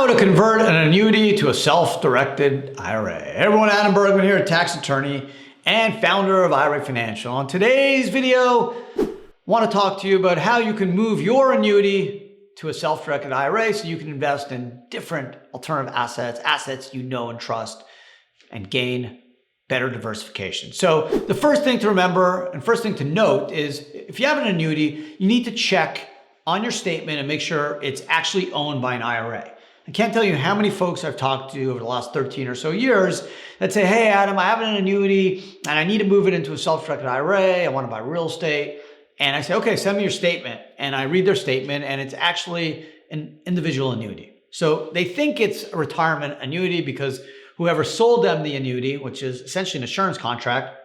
How to convert an annuity to a self-directed IRA. Everyone, Adam Bergman here, tax attorney and founder of IRA Financial. On today's video, I want to talk to you about how you can move your annuity to a self-directed IRA so you can invest in different alternative assets you know and trust, and gain better diversification. So the first thing to remember and first thing to note is if you have an annuity, you need to check on your statement and make sure it's actually owned by an IRA. I can't tell you how many folks I've talked to over the last 13 or so years that say, hey, Adam, I have an annuity and I need to move it into a self-directed IRA. I want to buy real estate. And I say, okay, send me your statement. And I read their statement and it's actually an individual annuity. So they think it's a retirement annuity because whoever sold them the annuity, which is essentially an insurance contract,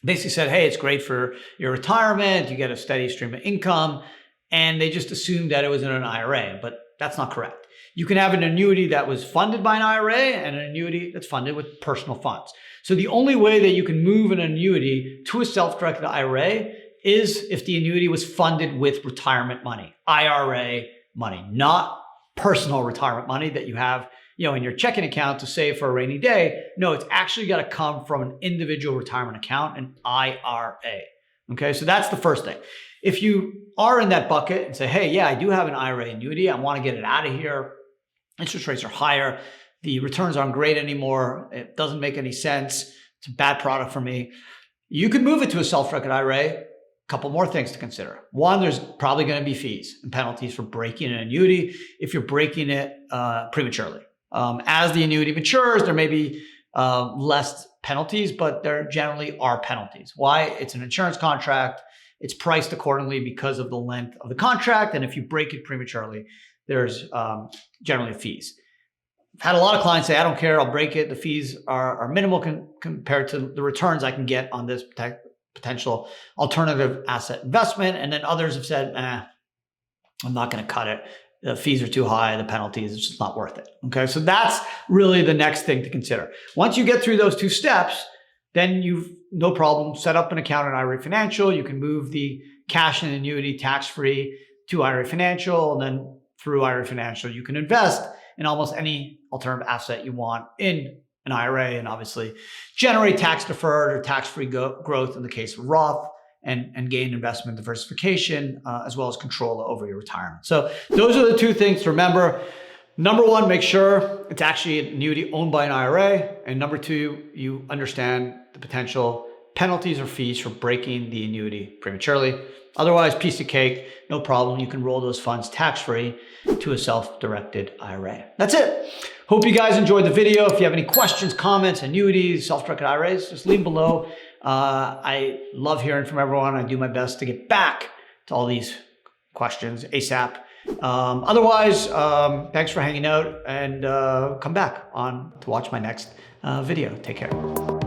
basically said, hey, it's great for your retirement. You get a steady stream of income. And they just assumed that it was in an IRA, but that's not correct. You can have an annuity that was funded by an IRA and an annuity that's funded with personal funds. So the only way that you can move an annuity to a self-directed IRA is if the annuity was funded with retirement money, IRA money, not personal retirement money that you have, in your checking account to save for a rainy day. No, it's actually got to come from an individual retirement account, an IRA. Okay, so that's the first thing. If you are in that bucket and say, hey, yeah, I do have an IRA annuity, I want to get it out of here. Interest rates are higher. The returns aren't great anymore. It doesn't make any sense. It's a bad product for me. You could move it to a self-directed IRA. A couple more things to consider. One, there's probably going to be fees and penalties for breaking an annuity if you're breaking it prematurely. As the annuity matures, there may be less penalties, but there generally are penalties. Why? It's an insurance contract. It's priced accordingly because of the length of the contract. And if you break it prematurely, there's generally fees. I've had a lot of clients say, I don't care, I'll break it. The fees are minimal compared to the returns I can get on this potential alternative asset investment. And then others have said, I'm not going to cut it. The fees are too high, the penalties, it's just not worth it. Okay, so that's really the next thing to consider. Once you get through those two steps, then you've no problem, set up an account in IRA Financial. You can move the cash and annuity tax-free to IRA Financial, and then through IRA Financial, you can invest in almost any alternative asset you want in an IRA, and obviously generate tax-deferred or tax-free growth in the case of Roth, and gain investment diversification, as well as control over your retirement. So those are the two things to remember. Number one, make sure it's actually an annuity owned by an IRA. And number two, you understand the potential penalties or fees for breaking the annuity prematurely. Otherwise, piece of cake, no problem. You can roll those funds tax-free to a self-directed IRA. That's it. Hope you guys enjoyed the video. If you have any questions, comments, annuities, self-directed IRAs, just leave them below. I love hearing from everyone. I do my best to get back to all these questions ASAP. Otherwise, thanks for hanging out, and come back on to watch my next video. Take care.